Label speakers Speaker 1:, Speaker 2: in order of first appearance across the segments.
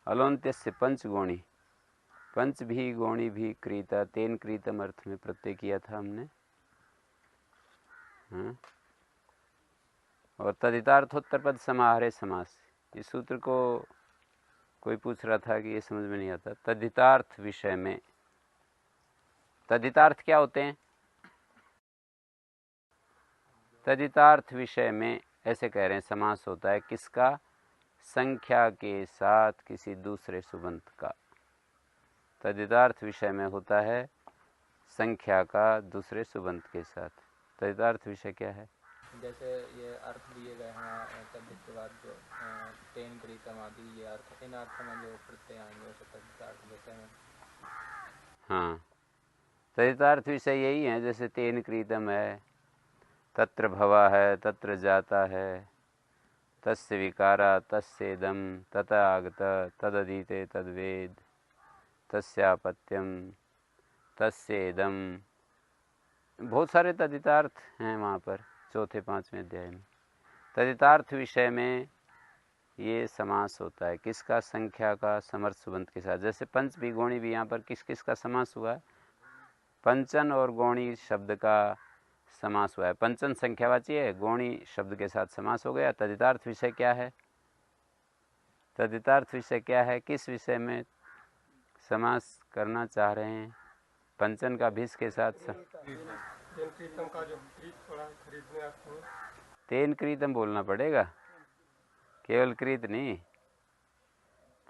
Speaker 1: अलोन्त्यस्य पंचगोणी, पंच भी गोणी भी क्रीता, तेन क्रीतम अर्थ में प्रत्यय किया था हमने। और तदितार्थोत्तर पद समाहारे समास, इस सूत्र को कोई पूछ रहा था कि ये समझ में नहीं आता। तदितार्थ विषय में, तदितार्थ क्या होते हैं? तदितार्थ विषय में ऐसे कह रहे हैं समास होता है किसका? संख्या के साथ किसी दूसरे सुबंत का। तदितार्थ विषय में होता है संख्या का दूसरे सुबंत के साथ। तदितार्थ विषय क्या है?
Speaker 2: जैसे ये अर्थ दिए गए हैं तद्धित के बाद जो तेन क्रीतम आदि ये अर्थ, इन अर्थ में जो प्रत्यय आएंगे उसे तद्धितार्थ विषय में।
Speaker 1: हाँ, तदितार्थ विषय यही है। जैसे तेन क्रीतम है, तत्र भवा है, तत्र जाता है, तस्य विकारा, तस्येदम, तथा आगत, तदधीते तद्वेद, तस्यापत्यम, तस्येदम, बहुत सारे तदितार्थ हैं वहाँ पर चौथे पांचवें अध्याय में। तदितार्थ विषय में ये समास होता है किसका? संख्या का समर्थ सुबंत के साथ। जैसे पंच भी गौणी भी, यहाँ पर किस किस का समास हुआ है? पंचन और गौणी शब्द का समास हुआ है। पंचन संख्यावाची है, गौणी शब्द के साथ समास हो गया। तदितार्थ विषय क्या है? तदितार्थ विषय क्या है? किस विषय में समास करना चाह रहे हैं? पंचन का भिस के साथ तेन क्रीतम बोलना पड़ेगा, केवल क्रीत नहीं।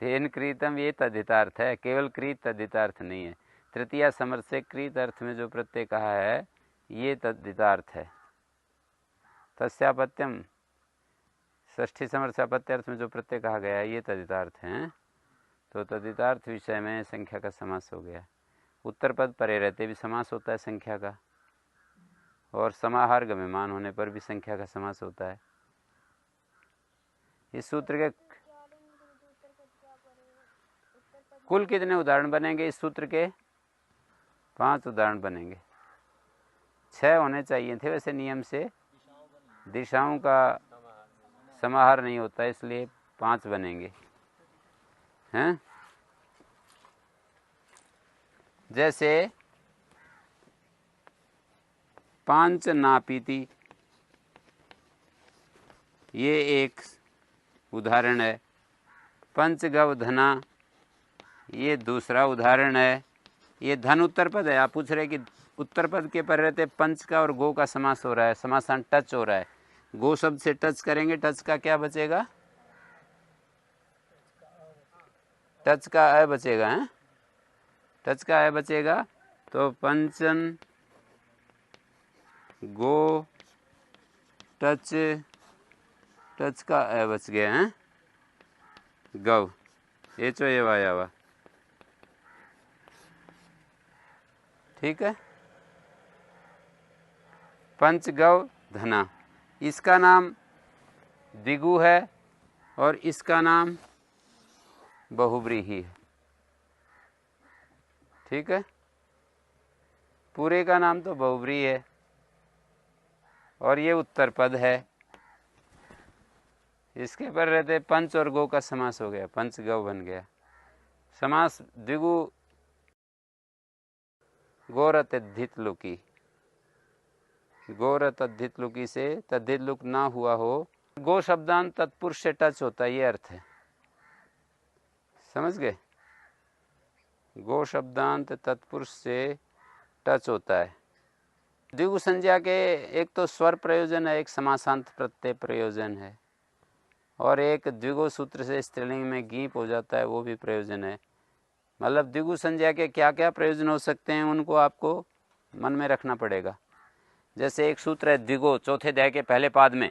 Speaker 1: तेन क्रीतम ये तदितार्थ है, केवल क्रीत तदितार्थ नहीं है। तृतीया समर्थ से क्रीत अर्थ में जो प्रत्यय कहा है ये तद्धितार्थ है। तस्यापत्यम, षष्ठी समर्थ अपत्य अर्थ में जो प्रत्यय कहा गया है ये तद्धितार्थ है। तो तद्धितार्थ विषय में संख्या का समास हो गया। उत्तर पद परे रहते भी समास होता है संख्या का, और समाहार गम्यमान होने पर भी संख्या का समास होता है। इस सूत्र के कुल कितने उदाहरण बनेंगे इस सूत्र के? 5 उदाहरण बनेंगे। 6 होने चाहिए थे वैसे नियम से, दिशाओं का समाहार नहीं होता इसलिए 5 बनेंगे हैं। जैसे पांच नापीति, ये एक उदाहरण है। पंचगव धना, ये दूसरा उदाहरण है। ये धन उत्तर पद है। आप पूछ रहे कि उत्तर पद के पर रहते पंच का और गो का समास हो रहा है, समासान टच हो रहा है। गो शब्द से टच करेंगे, टच का क्या बचेगा? टच का अ बचेगा है, टच का अ बचेगा। तो पंचन गो टच, टच का अ बच गया है, गव एचो ये आया हुआ। ठीक है। पंचगव धना, इसका नाम द्विगु है और इसका नाम बहुव्रीहि है। ठीक है, पूरे का नाम तो बहुव्रीहि है और ये उत्तर पद है। इसके पर रहते पंच और गो का समास हो गया, पंच गौ बन गया। समास द्विगु गोर तद्धित लुकी, गोर तद्धित लुकी से तद्धित लुक ना हुआ हो। गो शब्दांत तत्पुरुष से टच होता है, ये अर्थ है। समझ गए? गो शब्दांत तत्पुरुष से टच होता है। द्विगु संज्ञा के एक तो स्वर प्रयोजन है, एक समासांत प्रत्यय प्रयोजन है, और एक द्विगु सूत्र से स्त्रीलिंग में गीप हो जाता है, वो भी प्रयोजन है। मतलब द्विगु संज्ञा के क्या क्या प्रयोजन हो सकते हैं उनको आपको मन में रखना पड़ेगा। जैसे एक सूत्र है द्विगु, चौथे अध्याय के पहले पाद में,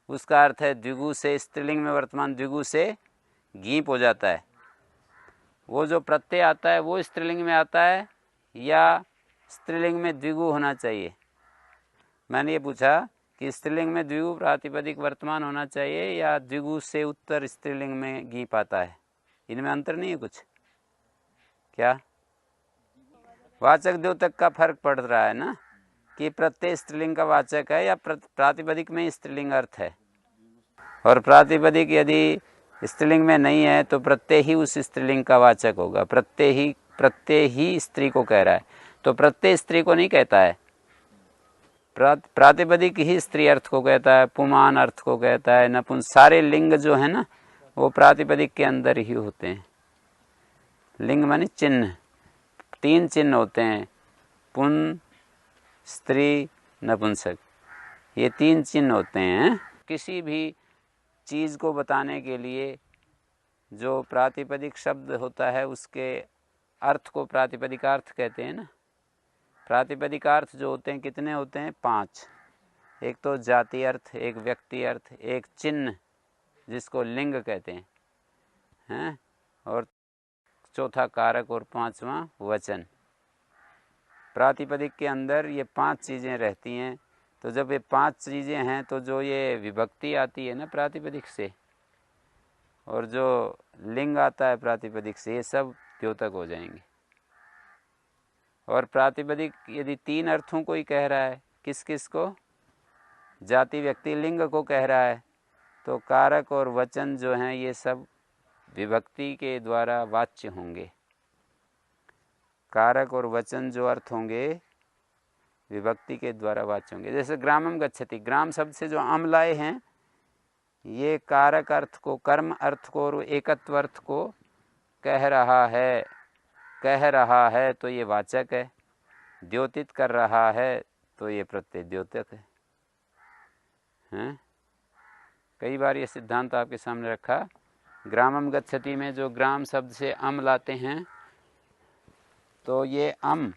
Speaker 1: उसका अर्थ है द्विगु से स्त्रीलिंग में वर्तमान द्विगु से गीप हो जाता है। वो जो प्रत्यय आता है वो स्त्रीलिंग में आता है या स्त्रीलिंग में द्विगु होना चाहिए? मैंने ये पूछा कि स्त्रीलिंग में द्विगु प्रातिपदिक वर्तमान होना चाहिए या द्विगु से उत्तर स्त्रीलिंग में गीप आता है? इनमें अंतर नहीं है कुछ? क्या वाचक द्योतक का फर्क पड़ रहा है ना, कि प्रत्यय स्त्रीलिंग का वाचक है या प्रातिपदिक में स्त्रीलिंग अर्थ है। और प्रातिपदिक यदि स्त्रीलिंग में नहीं है तो प्रत्यय ही उस स्त्रीलिंग का वाचक होगा। प्रत्यय ही स्त्री को कह रहा है, तो प्रत्यय स्त्री को नहीं कहता है। प्रातिपदिक ही स्त्री अर्थ को कहता है, पुमान अर्थ को कहता है, नपुंस, सारे लिंग जो है ना वो प्रातिपदिक के अंदर ही होते हैं। लिंग माने चिन्ह, 3 चिन्ह होते हैं, पुन, स्त्री, नपुंसक, ये 3 चिन्ह होते हैं। किसी भी चीज़ को बताने के लिए जो प्रातिपदिक शब्द होता है उसके अर्थ को प्रातिपदिकार्थ कहते हैं ना। प्रातिपदिकार्थ जो होते हैं कितने होते हैं? 5। एक तो जाति अर्थ, एक व्यक्ति अर्थ, एक चिन्ह जिसको लिंग कहते हैं, और चौथा कारक और 5वां वचन। प्रातिपदिक के अंदर ये 5 चीज़ें रहती हैं। तो जब ये 5 चीज़ें हैं तो जो ये विभक्ति आती है ना प्रातिपदिक से, और जो लिंग आता है प्रातिपदिक से, ये सब द्योतक हो जाएंगे। और प्रातिपदिक यदि 3 अर्थों को ही कह रहा है, किस किस को? जाति, व्यक्ति, लिंग को कह रहा है, तो कारक और वचन जो हैं ये सब विभक्ति के द्वारा वाच्य होंगे। कारक और वचन जो अर्थ होंगे विभक्ति के द्वारा वाच्य होंगे। जैसे ग्रामम गच्छति, ग्राम शब्द से जो अम लाए हैं, ये कारक अर्थ को, कर्म अर्थ को और एकत्व अर्थ को कह रहा है तो ये वाचक है। द्योतित कर रहा है तो ये प्रत्यय द्योतक है। कई बार ये सिद्धांत आपके सामने रखा। ग्रामम गच्छति में जो ग्राम शब्द से अम लाते हैं, तो ये अम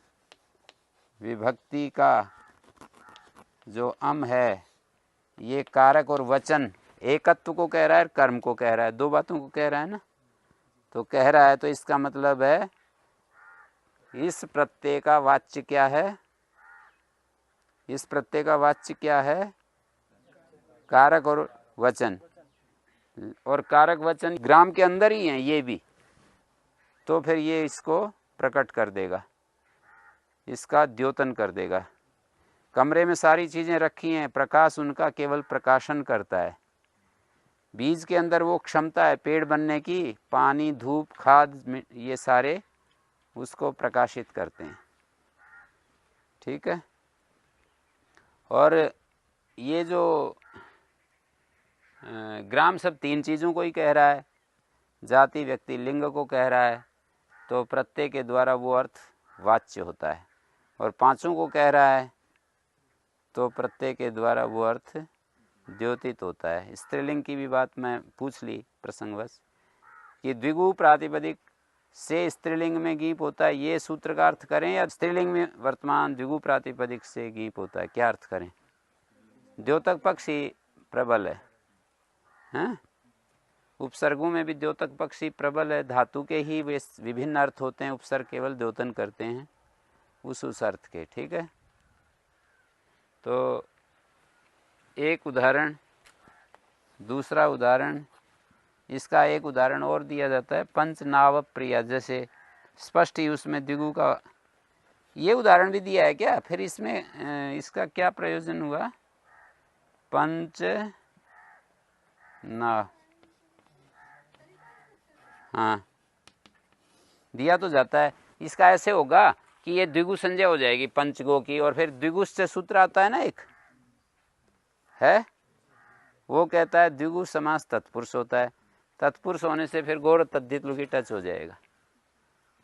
Speaker 1: विभक्ति का जो अम है, ये कारक और वचन एकत्व को कह रहा है, कर्म को कह रहा है, 2 बातों को कह रहा है ना। तो कह रहा है तो इसका मतलब है इस प्रत्यय का वाच्य क्या है? इस प्रत्यय का वाच्य क्या है? कारक और वचन। और कारक वचन ग्राम के अंदर ही हैं ये भी, तो फिर ये इसको प्रकट कर देगा, इसका द्योतन कर देगा। कमरे में सारी चीज़ें रखी हैं, प्रकाश उनका केवल प्रकाशन करता है। बीज के अंदर वो क्षमता है पेड़ बनने की, पानी, धूप, खाद, ये सारे उसको प्रकाशित करते हैं। ठीक है। और ये जो ग्राम शब्द 3 चीज़ों को ही कह रहा है, जाति, व्यक्ति, लिंग को कह रहा है, तो प्रत्यय के द्वारा वो अर्थ वाच्य होता है। और 5 को कह रहा है तो प्रत्यय के द्वारा वो अर्थ द्योतित होता है। स्त्रीलिंग की भी बात मैं पूछ ली प्रसंगवश कि द्विगु प्रातिपदिक से स्त्रीलिंग में गीप होता है, ये सूत्र का अर्थ करें, या स्त्रीलिंग में वर्तमान द्विगु प्रातिपदिक से गीप होता है, क्या अर्थ करें? द्योतक पक्ष ही प्रबल है, हैं? उपसर्गों में भी द्योतक पक्ष ही प्रबल है। धातु के ही वे विभिन्न अर्थ होते हैं, उपसर्ग केवल द्योतन करते हैं उस अर्थ के। ठीक है। तो एक उदाहरण, दूसरा उदाहरण, इसका एक उदाहरण और दिया जाता है, पंच नाव प्रिया। जैसे स्पष्ट ही उसमें द्विगु का ये उदाहरण भी दिया है क्या? फिर इसमें इसका क्या प्रयोजन हुआ? पंच नाव, हाँ दिया तो जाता है। इसका ऐसे होगा कि ये द्विगु संज्ञा हो जाएगी पंचगो की, और फिर द्विगु से सूत्र आता है ना एक है, वो कहता है द्विगु समास तत्पुरुष होता है। तत्पुरुष होने से फिर गौर तद्धित लुकी टच हो जाएगा।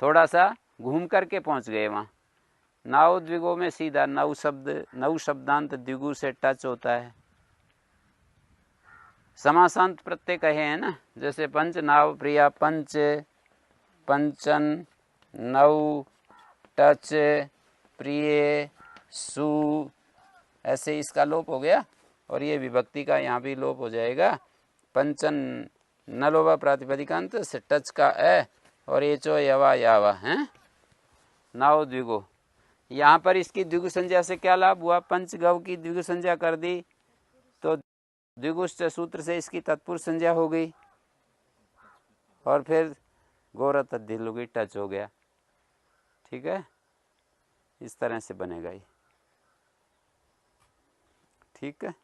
Speaker 1: थोड़ा सा घूम करके पहुंच गए वहाँ। नाव द्विगु में सीधा नव शब्दांत द्विगु से टच होता है। समासांत प्रत्यय कहे हैं ना, जैसे पंच नाव प्रिया, पंच, पंचन, नव, टच, प्रिय, सु, ऐसे इसका लोप हो गया। और ये विभक्ति का यहाँ भी लोप हो जाएगा। पंचन न लोभा प्रातिपदिकांत से टच का ए, और ये चो यवा यावा है नाव द्विगु। यहाँ पर इसकी द्विगु संज्ञा से क्या लाभ हुआ? पंचगव की द्विगु संज्ञा कर दी तो द्विगुश्च सूत्र से इसकी तत्पुरुष संज्ञा हो गई, और फिर गौर तद्धिलुगी टच हो गया। ठीक है, इस तरह से बनेगा ये। ठीक है,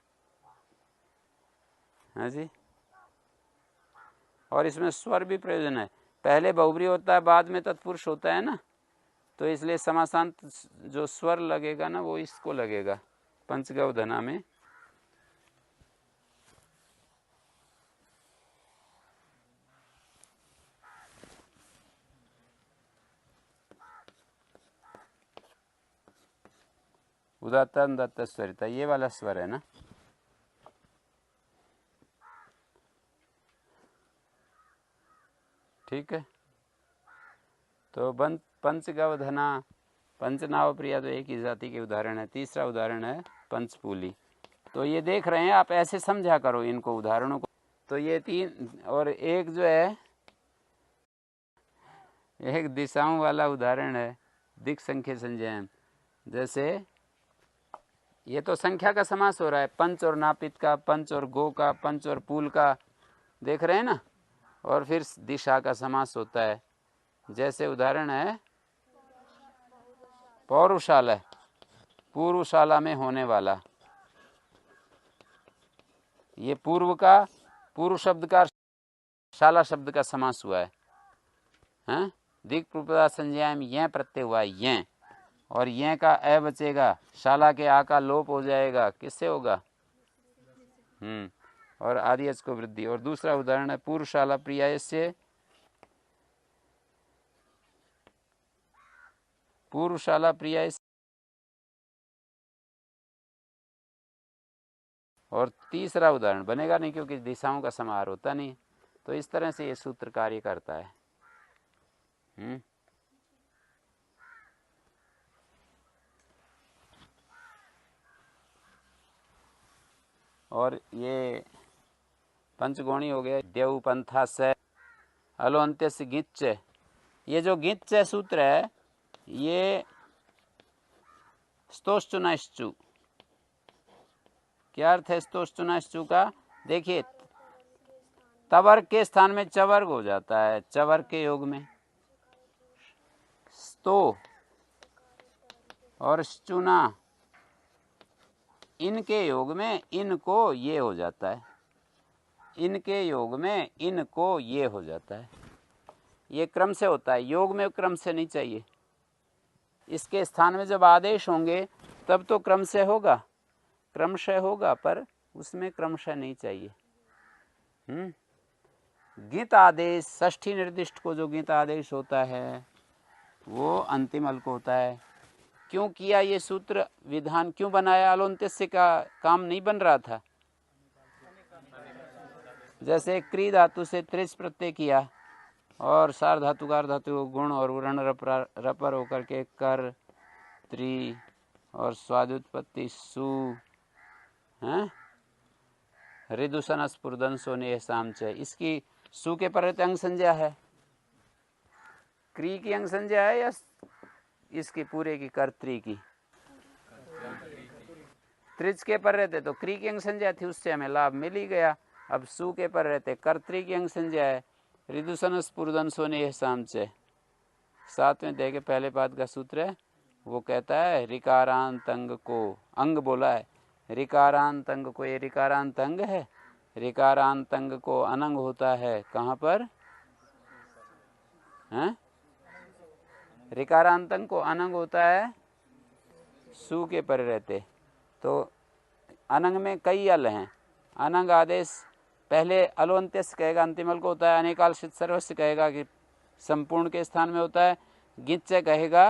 Speaker 1: हाँ जी। और इसमें स्वर भी प्रयोजन है। पहले बहुब्री होता है, बाद में तत्पुरुष होता है ना, तो इसलिए समासांत जो स्वर लगेगा ना वो इसको लगेगा पंचगव धना में। उदात्त उदात्त स्वरिता, ये वाला स्वर है ना। ठीक है, तो पंचगव धना, पंचनाव प्रिया तो एक ही जाति के उदाहरण है। तीसरा उदाहरण है पंचपूली। तो ये देख रहे हैं आप, ऐसे समझा करो इनको उदाहरणों को। तो ये तीन, और एक जो है एक दिशाओं वाला उदाहरण है दिक् संख्य संज्ञान। जैसे ये तो संख्या का समास हो रहा है, पंच और नापित का, पंच और गो का, पंच और पूल का, देख रहे हैं ना। और फिर दिशा का समास होता है। जैसे उदाहरण है पौरुषाला, पूर्वशाला में होने वाला। ये पूर्व का, पूर्व शब्द का शाला शब्द का समास हुआ है, हैं? दिक् प्रपदा संज्ञा में यह प्रत्यय हुआ है, यह, और यह का ए बचेगा, शाला के आ का लोप हो जाएगा, किससे होगा? और आदि अच को वृद्धि। और दूसरा उदाहरण है पूर्वशाला प्रिया से, पूर्वशाला प्रिया। और तीसरा उदाहरण बनेगा नहीं क्योंकि दिशाओं का समाहार होता नहीं। तो इस तरह से ये सूत्र कार्य करता है। और ये पंचगोणी हो गया। देव पंथा से अलो अंत्य से गिच्च। ये जो गिच्च सूत्र है ये स्तोश्चुनाश्चु। क्या अर्थ है स्तोश्चुनाश्चु का? देखिए, तवर्ग के स्थान में चवर्ग हो जाता है, चवर्ग के योग में स्तो और श्चुना, इनके योग में इनको ये हो जाता है, इनके योग में इनको ये हो जाता है। ये क्रम से होता है, योग में क्रम से नहीं चाहिए। इसके स्थान में जब आदेश होंगे तब तो क्रम से होगा, क्रमशः होगा, पर उसमें क्रमशः नहीं चाहिए। गीत आदेश, षष्ठी निर्दिष्ट को जो गीत आदेश होता है वो अंतिम अल को होता है। क्यों किया ये सूत्र विधान, क्यों बनाया? अलोन्त्यस्य का काम नहीं बन रहा था। जैसे क्री धातु से त्रिच प्रत्यय किया और सार धातु कार धातु गुण और उरण रपर होकर के कर त्रि और स्वादुत्पत्ति सु, हैं? रिदुसन स्फुर्दन सोने सामच, इसकी सु के पर अंग संज्ञा है, क्री की अंग संज्ञा है या इसकी पूरे की कर्त्री की? त्रिज के पर रहते तो क्री की अंग संज्ञा थी, उससे हमें लाभ मिल ही गया। अब सु के पर रहते कर्त्री की अंग संज्ञा है, रिदुसन स्फुर्दन सोने सामच। सातवें अध्याय के पहले पाद का सूत्र है, वो कहता है रिकारांत अंग को, अंग बोला है, रिकारांत अंग को, ये रिकारांत अंग है, रिकारांत अंग को अनंग होता है कहाँ पर? हैं? रिकारांत अंग को अनंग होता है सु के पर रहते। तो अनंग में कई अल हैं। अनंग आदेश पहले अलोन्त्यस्य कहेगा, अंतिम अल को होता है। अनेकाल शित सर्वस्य कहेगा कि संपूर्ण के स्थान में होता है। गिच्च कहेगा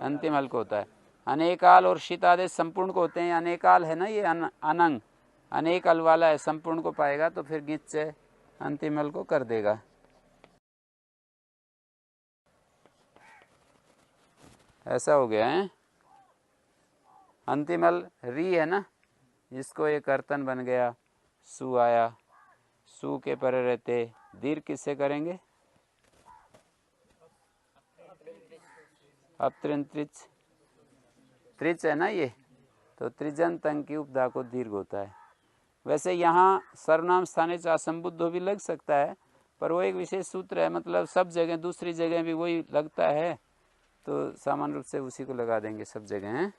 Speaker 1: अंतिम अल को होता है। अनेकाल और शीत आदेश संपूर्ण को होते हैं। अनेकाल है ना ये अनंग, अनेक अल वाला है, संपूर्ण को पाएगा तो फिर गिच्च अंतिम अल को कर देगा। ऐसा हो गया है। अंतिम अल री है ना, इसको ये कर्तन बन गया, सु आया, सु के परे रहते दीर्घ किससे करेंगे? अब त्रिच, त्रिच है ना ये, तो त्रिजंत अंग की उपधा को दीर्घ होता है। वैसे यहाँ सर्वनाम स्थाने असंबुद्ध भी लग सकता है, पर वो एक विशेष सूत्र है, मतलब सब जगह, दूसरी जगह भी वही लगता है, तो सामान्य रूप से उसी को लगा देंगे सब जगह हैं।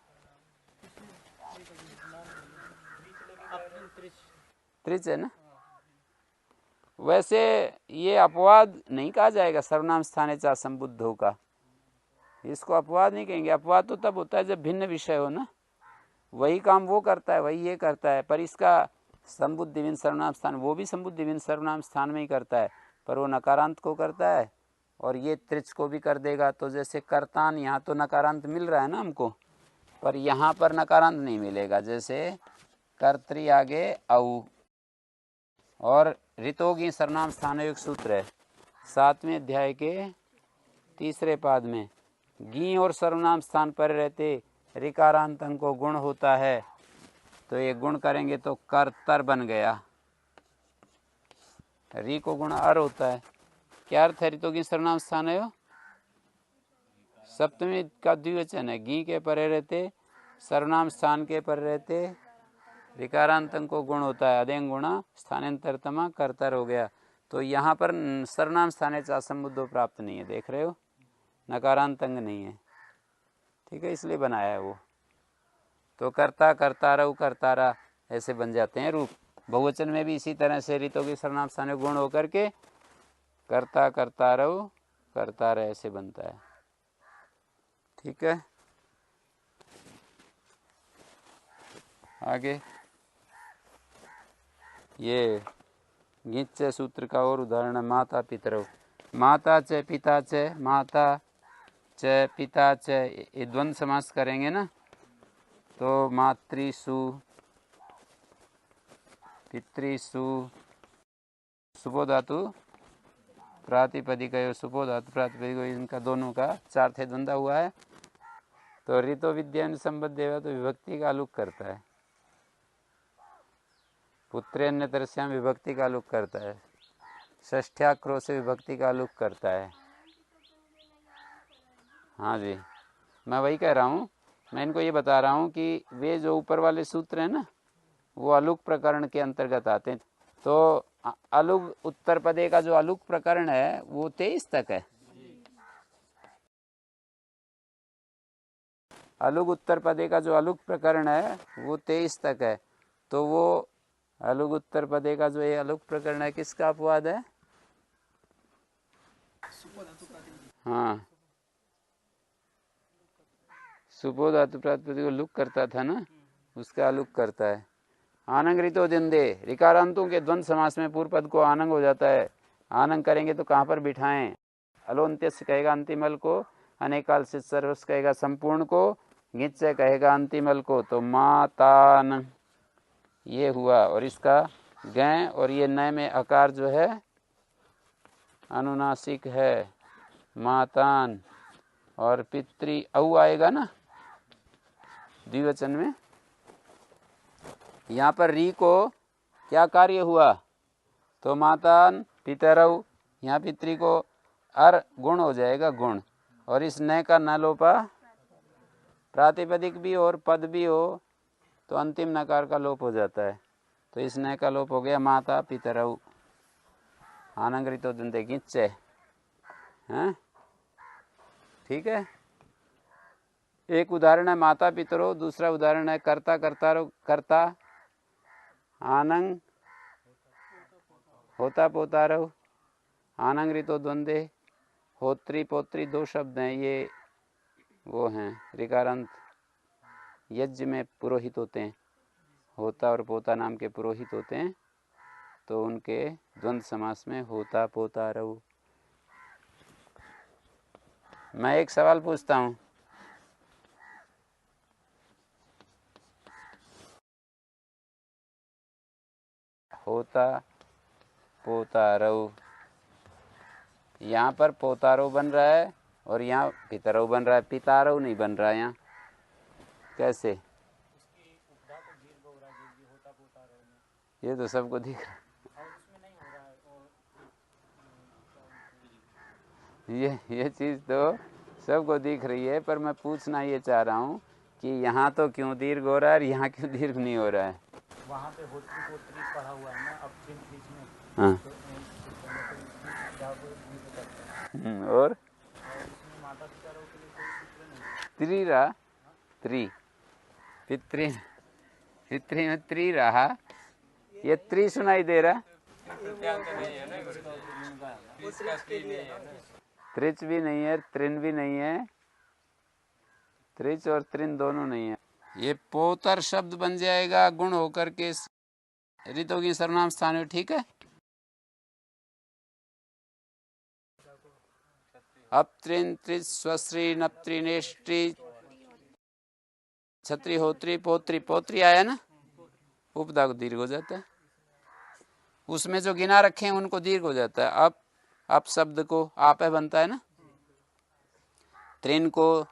Speaker 1: त्रिच है ना, वैसे ये अपवाद नहीं कहा जाएगा सर्वनाम स्थाने चा संबुद्धों का, इसको अपवाद नहीं कहेंगे। अपवाद तो तब होता है जब भिन्न विषय हो ना, वही काम वो करता है, वही ये करता है, पर इसका संबुद्धि विन सर्वनाम स्थान, वो भी संबुद्धि विन सर्वनाम स्थान में ही करता है, पर वो नकारांत को करता है और ये त्रिच को भी कर देगा। तो जैसे कर्तान, यहाँ तो नकारांत मिल रहा है ना हमको, पर यहाँ पर नकारांत नहीं मिलेगा। जैसे कर्तरी आगे औ, और ऋतोगी सर्वनाम स्थानयोग सूत्र है 7वें अध्याय के 3रे पाद में, गी और सर्वनाम स्थान पर रहते ऋकारांत अंग को गुण होता है, तो ये गुण करेंगे तो कर्तर बन गया, री को गुण अर होता है। क्या अर्थ है ऋतोगी सर्वनाम स्थान है? सप्तमी का द्विवचन है, गी के परे रहते सर्वनाम स्थान के पर रहते ऋकारांत अंग को गुण होता है, अदेंग गुणा स्थानांतरतमा कर्तर हो गया। तो यहाँ पर सर्वनाम स्थाने चा संबुद्धो प्राप्त नहीं है, देख रहे हो, नकारांत अंग नहीं है, ठीक है, इसलिए बनाया है वो। तो कर्ता कर्तारऊ कर्तारा ऐसे बन जाते हैं रूप। बहुवचन में भी इसी तरह से ऋतों के सर्वनाम स्थान गुण होकर के कर्ता कर्तारऊ कर्तारा ऐसे बनता है, ठीक है। आगे ये गीच सूत्र का और उदाहरण है, माता पितरौ, माता च पिता च, माता च पिता च, ये द्वंद्व समास करेंगे ना, तो मातृसु पितृसु, सुपो धातु प्रातिपदिक, सुपो धातु प्रातिपदिक, इनका दोनों का 4 थे द्वंद्व हुआ है। तो ऋतो विद्या संबद्ध देवा तो विभक्ति का आलोक करता है, पुत्रे अन्य तरस्याम विभक्ति का आलोक करता है, षष्ठ्याक्रो से विभक्ति का आलोक करता है। हाँ जी, मैं वही कह रहा हूँ, मैं इनको ये बता रहा हूँ कि वे जो ऊपर वाले सूत्र हैं ना, वो अलुक प्रकरण के अंतर्गत आते हैं। तो अलुक उत्तर पदे का जो अलुक प्रकरण है वो 23 तक है, अलुक उत्तर पदे का जो अलुक प्रकरण है वो 23 तक है। तो वो अलुक उत्तर पदे का जो ये अलुक प्रकरण है किसका अपवाद है? हाँ, सुपो धातु प्रातिपदिक को लुक करता था ना, उसका अलुक करता है। आनंग ऋतो दिंदे, ऋकारांतों के द्वंद्व समास में पूर्व पद को आनंग हो जाता है, आनंग करेंगे तो कहाँ पर बिठाएं? अलोन्त्यस्य कहेगा अंतिमल को, अनेकाल से सर्वस कहेगा संपूर्ण को, गिच से कहेगा अंतिमल को, तो मातान ये हुआ। और इसका गै और ये नय में आकार जो है अनुनासिक है, मातान। और पितृ औ आएगा ना द्विवचन में, यहाँ पर री को क्या कार्य हुआ? तो मातान पितरऊ, यहाँ पितृ को अर गुण हो जाएगा, गुण। और इस नय का न लोपा, प्रातिपदिक भी और पद भी हो तो अंतिम नकार का लोप हो जाता है, तो इस नय का लोप हो गया, माता पितरऊ। आनंग ऋतो दंते गिच्चे हैं, ठीक है। एक उदाहरण है माता पितरो, दूसरा उदाहरण है कर्ता कर्तारो, कर्ता आनंग होता पोतारो, आनंग ऋतो द्वंद्वे, होत्री पोत्री 2 शब्द हैं, ये वो हैं ऋकारांत, यज्ञ में पुरोहित होते हैं, होता और पोता नाम के पुरोहित होते हैं, तो उनके द्वंद्व समास में होता पोता रहू। मैं एक सवाल पूछता हूँ, होता पोतारो, यहाँ पर पोतारो बन रहा है और यहाँ पितरो बन रहा है, पितारो नहीं बन रहा है यहाँ, कैसे? ये तो सबको दिख रहा है, ये चीज़ तो सबको दिख रही है, पर मैं पूछना ये चाह रहा हूँ कि यहाँ तो क्यों दीर्घ हो रहा है और यहाँ क्यों दीर्घ नहीं हो रहा है?
Speaker 2: वहाँ पे होत्री पोत्री पढ़ा हुआ है ना, अब बीच में
Speaker 1: हाँ, और
Speaker 2: इसमें माता पिता के लिए कोई सूत्र नहीं,
Speaker 1: त्रि रहा, त्रि पितृ पितृ में त्रि रहा, ये त्रि सुनाई दे रहा,
Speaker 2: प्रत्यांत नहीं है ना गुरुजी, इसका स्त्री नहीं है ना।
Speaker 1: त्रिच भी नहीं है, त्रिन भी नहीं है, त्रिच और त्रिन दोनों नहीं है। ये पोतर शब्द बन जाएगा गुण होकर के ऋतों की सर्वनाम स्थान में। ठीक है। अपत्रिन त्रिच स्वश्री नप्त्री नेष्ट्री छत्री होत्री पोत्री। पोत्री आया ना, उपदा को दीर्घ हो जाता है। उसमें जो गिना रखे हैं उनको दीर्घ हो जाता है। अप शब्द को आप बनता है ना। त्रिन को,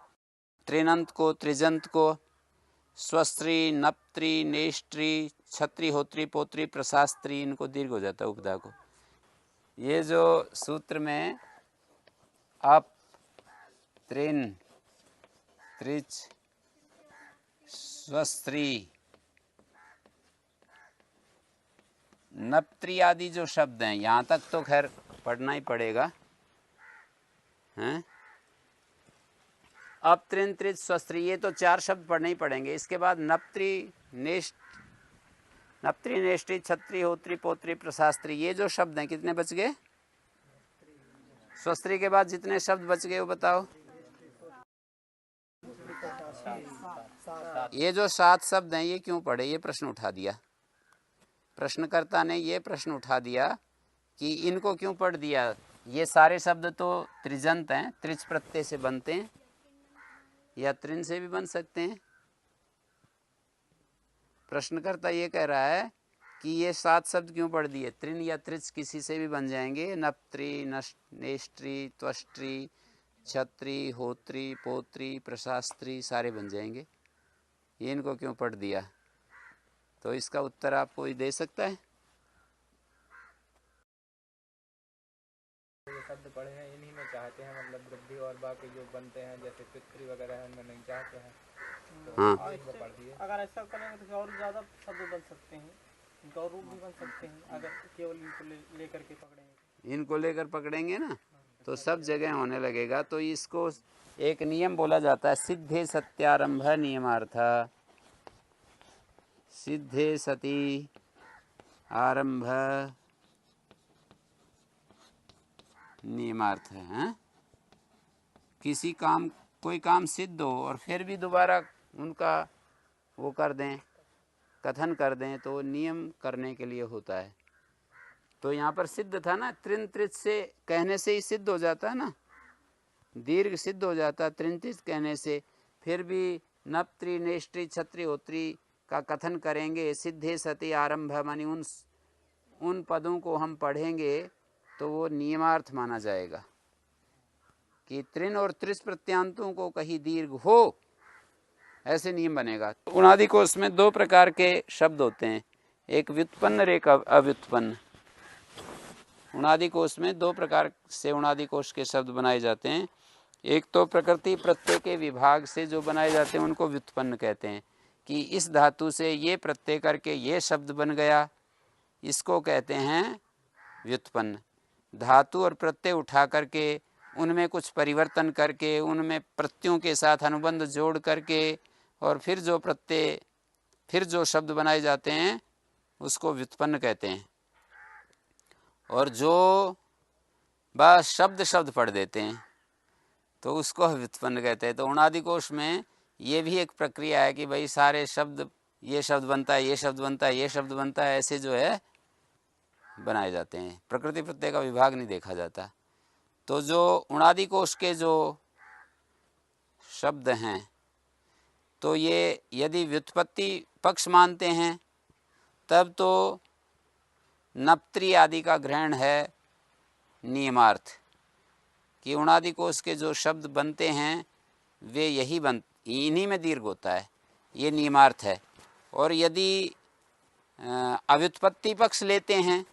Speaker 1: त्रिनंत को, त्रिजंत को, स्वस्त्री नप्त्री नेष्ट्री छत्री होत्री पोत्री प्रशास्त्री, इनको दीर्घ हो जाता है उपदा को। ये जो सूत्र में अप त्रिन त्रिच स्वस्त्री नप्त्री आदि जो शब्द हैं, यहाँ तक तो खैर पढ़ना ही पड़ेगा हैं। अब त्रिन त्रिच स्वस्त्री, ये तो 4 शब्द पढ़ने ही पड़ेंगे। इसके बाद नप्त्री नेष्ट्री छत्री होत्री पोत्री प्रशास्त्री, ये जो शब्द हैं कितने बच गए? स्वस्त्री के बाद जितने शब्द बच गए वो बताओ। ये जो 7 शब्द हैं ये क्यों पढ़े? ये प्रश्न उठा दिया प्रश्नकर्ता ने, ये प्रश्न उठा दिया कि इनको क्यों पढ़ दिया। ये सारे शब्द तो त्रिजंत हैं, त्रिच प्रत्यय से बनते हैं या त्रिन से भी बन सकते हैं। प्रश्नकर्ता ये कह रहा है कि ये 7 शब्द क्यों पढ़ दिए? त्रिन या त्रिच किसी से भी बन जाएंगे। नप्त्री नेष्ट्री त्वष्ट्री छत्री होत्री पोत्री प्रशास्त्री सारे बन जाएंगे। ये इनको क्यों पढ़ दिया? तो इसका उत्तर आप कोई दे सकता है?
Speaker 2: ये शब्द पढ़े हैं इन्हीं में चाहते हैं, मतलब वृद्धि, और बाकी जो बनते हैं जैसे पितृ वगैरह है उनमें नहीं चाहते हैं, तो
Speaker 1: हाँ।
Speaker 2: इनको पढ़ दिए।
Speaker 3: अगर ऐसा करेंगे तो और ज़्यादा शब्द बन सकते हैं, इनका और रूप भी बन सकते हैं अगर केवल इनको लेकर के पकड़ेंगे।
Speaker 1: इनको लेकर पकड़ेंगे ना तो सब जगह होने लगेगा। तो इसको एक नियम बोला जाता है, सिद्धे सत्यारंभ नियमार्थ। सिद्धे सती आरंभ नियमार्थ है। किसी काम, कोई काम सिद्ध हो और फिर भी दोबारा उनका वो कर दें, कथन कर दें, तो नियम करने के लिए होता है। तो यहाँ पर सिद्ध था ना, त्रिन त्रिच से कहने से ही सिद्ध हो जाता है ना, दीर्घ सिद्ध हो जाता है त्रिन त्रिच कहने से। फिर भी नप्त्री नेष्ट्री छत्री होत्री का कथन करेंगे, सिद्धे सती आरंभ, मानी उन पदों को हम पढ़ेंगे तो वो नियमार्थ माना जाएगा कि त्रिन और त्रिस प्रत्यांतों को कहीं दीर्घ हो, ऐसे नियम बनेगा। उणादि कोश में 2 प्रकार के शब्द होते हैं, एक व्युत्पन्न और एक अव्युत्पन्न। उणादि कोश में 2 प्रकार से उणादि कोश के शब्द बनाए जाते हैं। एक तो प्रकृति प्रत्यय के विभाग से जो बनाए जाते हैं उनको व्युत्पन्न कहते हैं, कि इस धातु से ये प्रत्यय करके ये शब्द बन गया, इसको कहते हैं व्युत्पन्न। धातु और प्रत्यय उठा करके उनमें कुछ परिवर्तन करके उनमें प्रत्ययों के साथ अनुबंध जोड़ करके और फिर जो शब्द बनाए जाते हैं उसको व्युत्पन्न कहते हैं। और जो बस शब्द पढ़ देते हैं तो उसको व्युत्पन्न कहते हैं। तो उणादि कोश में ये भी एक प्रक्रिया है कि भाई सारे शब्द, ये शब्द बनता है, ये शब्द बनता है, ये शब्द बनता है, ऐसे जो है बनाए जाते हैं। प्रकृति प्रत्यय का विभाग नहीं देखा जाता। तो जो उणादि कोश के जो शब्द हैं तो ये यदि व्युत्पत्ति पक्ष मानते हैं तब तो नप्त्री आदि का ग्रहण है नियमार्थ, कि उणादि कोश के जो शब्द बनते हैं वे इन्हीं में दीर्घ होता है, ये नियमार्थ है। और यदि अव्युत्पत्ति पक्ष लेते हैं,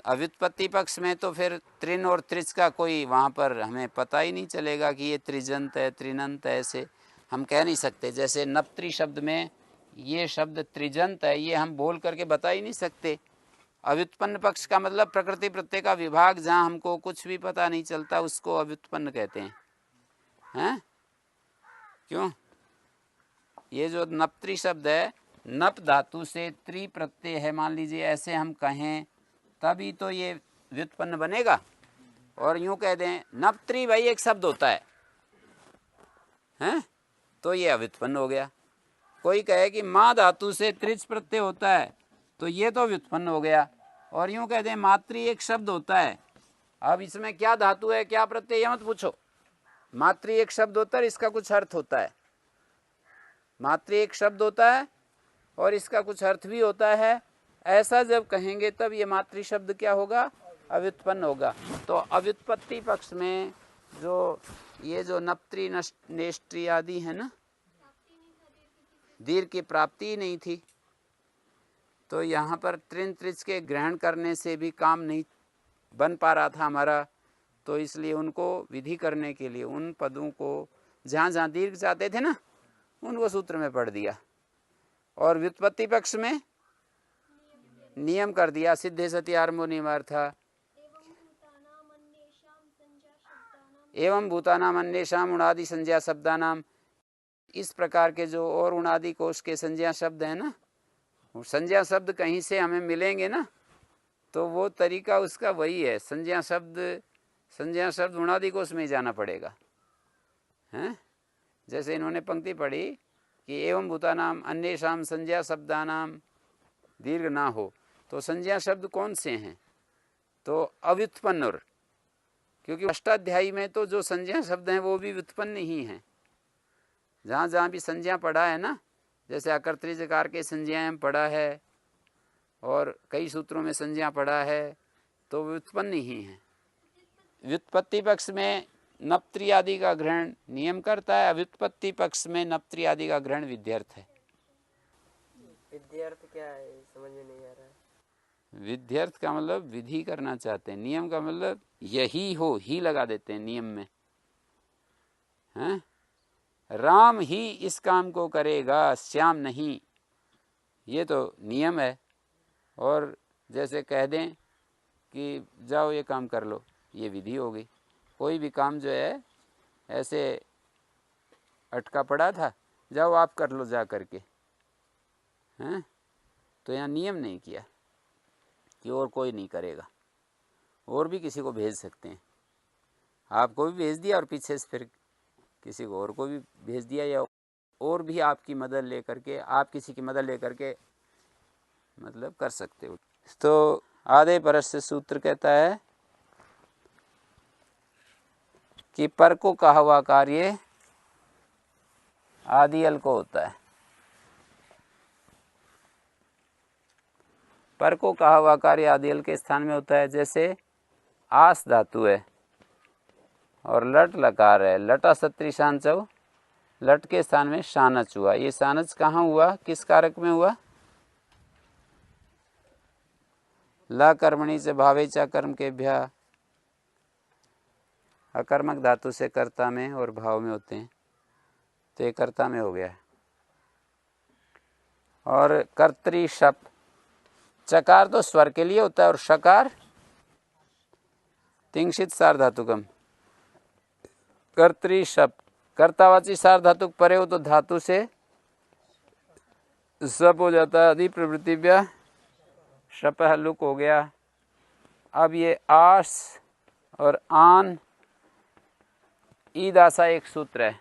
Speaker 1: अव्युत्पत्ति पक्ष में तो फिर त्रिन और त्रिच का कोई वहाँ पर हमें पता ही नहीं चलेगा कि ये त्रिजंत है त्रिनंत है, ऐसे हम कह नहीं सकते। जैसे नप्त्री शब्द में ये शब्द त्रिजंत है, ये हम बोल करके बता ही नहीं सकते। अव्युत्पन्न पक्ष का मतलब प्रकृति प्रत्यय का विभाग, जहाँ हमको कुछ भी पता नहीं चलता, उसको अव्युत्पन्न कहते हैं। क्यों? ये जो नप्त्री शब्द है, नप धातु से त्रि प्रत्यय है, मान लीजिए ऐसे हम कहें तभी तो ये व्युत्पन्न बनेगा। और यूं कह दें नप्त्री भाई एक शब्द होता है, हैं? तो ये अव्युत्पन्न हो गया। कोई कहे कि माँ धातु से त्रिच प्रत्यय होता है, तो ये तो व्युत्पन्न हो गया। और यूं कह दें मातृ एक शब्द होता है, अब इसमें क्या धातु है क्या प्रत्यय, ये मत पूछो। मातृ एक शब्द होता है, इसका कुछ अर्थ होता है। मातृ एक शब्द होता है और इसका कुछ अर्थ भी होता है। ऐसा जब कहेंगे तब ये मातृ शब्द क्या होगा, अव्युत्पन्न होगा। तो अव्युत्पत्ति पक्ष में जो नप्त्री नेष्ट्री आदि है ना, दीर्घ की प्राप्ति ही नहीं थी, तो यहाँ पर त्रिन त्रिच के ग्रहण करने से भी काम नहीं बन पा रहा था हमारा। तो इसलिए उनको विधि करने के लिए उन पदों को जहाँ जहाँ दीर्घ चाहते थे ना, उनको सूत्र में पढ़ दिया। और व्युत्पत्ति पक्ष में नियम कर दिया, सिद्धे सति आरंभो नियमार्था एवं भूतानाम अन्येषाम उणादि संज्ञा शब्दानाम। इस प्रकार के जो और उणादि कोश के संज्ञा शब्द है ना, संज्ञा शब्द कहीं से हमें मिलेंगे ना, तो वो तरीका उसका वही है। संज्ञा शब्द उणादि कोश में ही जाना पड़ेगा, हैं? जैसे इन्होंने पंक्ति पढ़ी कि एवं भूतानाम अन्येषाम संज्ञा शब्दानाम दीर्घ ना हो, तो संज्ञा शब्द कौन से हैं, तो अव्युत्पन्न। क्योंकि अष्टाध्यायी में तो जो संज्ञा शब्द हैं वो भी व्युत्पन्न ही हैं। जहाँ जहाँ भी संज्ञा पढ़ा है ना, जैसे अकर्तृजकार के संज्ञाएं पढ़ा है और कई सूत्रों में संज्ञा पढ़ा है, तो व्युत्पन्न ही हैं। व्युत्पत्ति पक्ष में नप्त्री आदि का ग्रहण नियम करता है, अव्युत्पत्ति पक्ष में नप्त्री आदि का ग्रहण विध्यर्थ है।
Speaker 4: विध्यर्थ क्या है, समझ में नहीं आ रहा है।
Speaker 1: विध्यर्थ का मतलब विधि करना चाहते हैं, नियम का मतलब यही हो, ही लगा देते हैं नियम में, हैं? राम ही इस काम को करेगा, श्याम नहीं, ये तो नियम है। और जैसे कह दें कि जाओ ये काम कर लो, ये विधि हो गई। कोई भी काम जो है ऐसे अटका पड़ा था, जाओ आप कर लो जा करके, हैं? तो यहाँ नियम नहीं किया कि और कोई नहीं करेगा, और भी किसी को भेज सकते हैं। आपको भी भेज दिया और पीछे से फिर किसी को और को भी भेज दिया, या और भी आपकी मदद लेकर के, आप किसी की मदद लेकर के मतलब कर सकते हो। तो आधे परस से सूत्र कहता है कि पर को कहा हुआ कार्य आदियल को होता है। पर को कहा हुआ कार्य आदियल के स्थान में होता है। जैसे आस धातु है और लट लकार है, लटा सत्री शांचव, लट के स्थान में शानच हुआ। ये शानच कहाँ हुआ, किस कारक में हुआ, ला कर्मणि से भावे चा कर्म के भ्या, अकर्मक धातु से कर्ता में और भाव में होते हैं, तो ये कर्ता में हो गया है। और कर्तरी शप, चकार तो स्वर के लिए होता है और शकार तिंशित सार्वधातुकम। कर्तरी शप, कर्तावाची सार्वधातुक परे हो तो धातु से सप हो जाता है, अधिप्रवृत्तिव्य शप हल्लुक हो गया। अब ये आस और आन ईद आशा एक सूत्र है,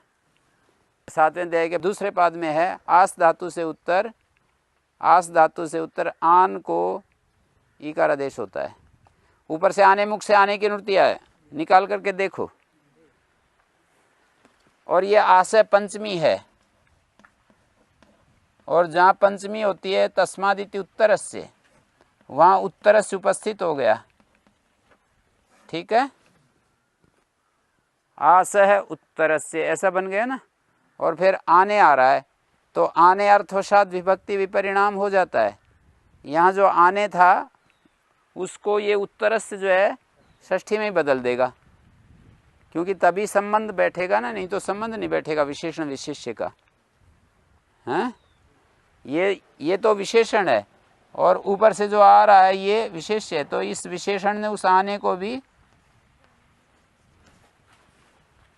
Speaker 1: सातवें अध्याय के दूसरे पाद में है। आस धातु से उत्तर, आस धातु से उत्तर आन को ईकार आदेश होता है। ऊपर से आने, मुख से आने की अनुवृत्तियां है, निकाल करके देखो। और ये आशय पंचमी है, और जहाँ पंचमी होती है तस्मादिति उत्तरस्य, वहाँ उत्तरस्य उपस्थित हो गया, ठीक है। आशय उत्तरस्य ऐसा बन गया ना, और फिर आने आ रहा है, तो आने अर्थवशात विभक्ति विपरिणाम हो जाता है। यहाँ जो आने था उसको ये उत्तरस्य जो है षष्ठी में ही बदल देगा, क्योंकि तभी संबंध बैठेगा ना, नहीं तो संबंध नहीं बैठेगा विशेषण विशेष्य का, हैं? ये तो विशेषण है और ऊपर से जो आ रहा है ये विशेष्य है, तो इस विशेषण ने उस आने को भी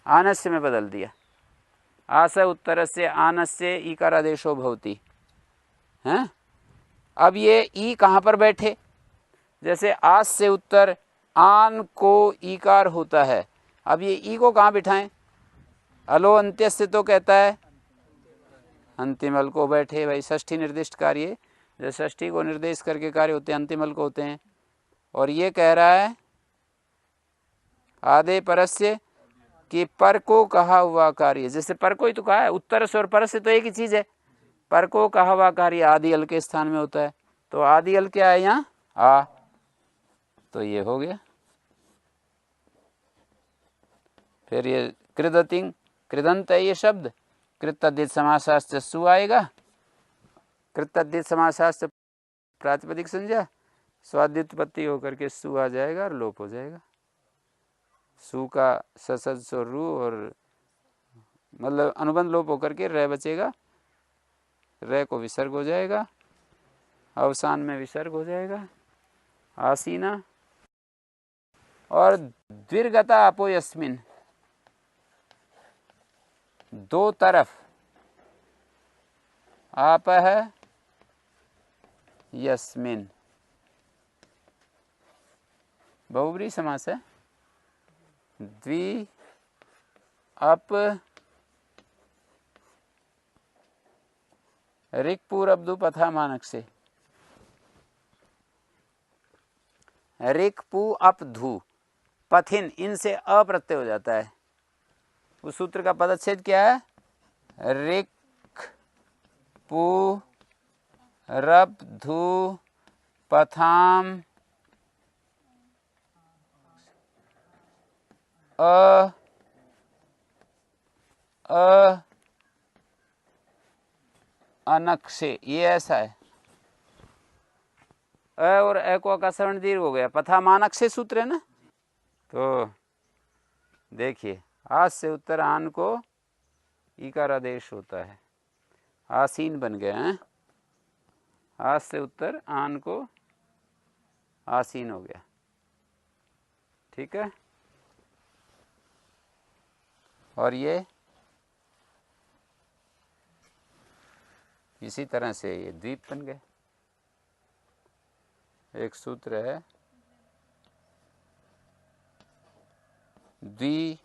Speaker 1: आनस्य में बदल दिया। आशय उत्तरस्य आनस्य ईकारादेशो भवति, हैं? अब ये ई कहाँ पर बैठे, जैसे आज से उत्तर आन को ईकार होता है। अब ये ई को कहाँ बिठाएं? अलो अंत्य से तो कहता है अंतिम अल को बैठे। भाई षष्ठी निर्दिष्ट कार्य, जो षष्ठी को निर्देश करके कार्य होते हैं अंतिम अल को होते हैं। और ये कह रहा है आधे परस्य कि पर को कहा हुआ कार्य, जैसे पर को ही तो कहा है, उत्तर से और पर से तो एक ही चीज है। पर को कहा हुआ कार्य आदि अल के स्थान में होता है, तो आदि अल क्या है यहाँ? आ। तो ये हो गया। फिर ये कृदतिंग, कृदंत है ये शब्द, कृतद्धित समासास्त्र सु आएगा। कृतद्धित समासास्त्र प्रातिपदिक संज्ञा, स्वाद्युत्पत्ति होकर के सु आ जाएगा और लोप हो जाएगा। सु का ससद सो रू और मतलब अनुबंध लोप होकर के रह बचेगा, रह को विसर्ग हो जाएगा, अवसान में विसर्ग हो जाएगा, आसीना। और द्विर्गता अपो यस्मिन, दो तरफ आप है यस्मिन, बहुब्री समास है। द्वि अप रिक पूरब्दु पथा मानक से, रिक पू अप धू पथिन, इनसे अप्रत्यय हो जाता है। उस सूत्र का पदच्छेद क्या है? रिक पू रब धू पथाम अनक्षे, ये ऐसा है। अ और ए को का सवर्ण दीर्घ हो गया, पथा मानक से सूत्र है ना। तो देखिए आज से उत्तर आन को ईकार आदेश होता है, आसीन बन गया है। आज से उत्तर आन को आसीन हो गया, ठीक है। और ये इसी तरह से ये द्वीप बन गए। एक सूत्र है द्वि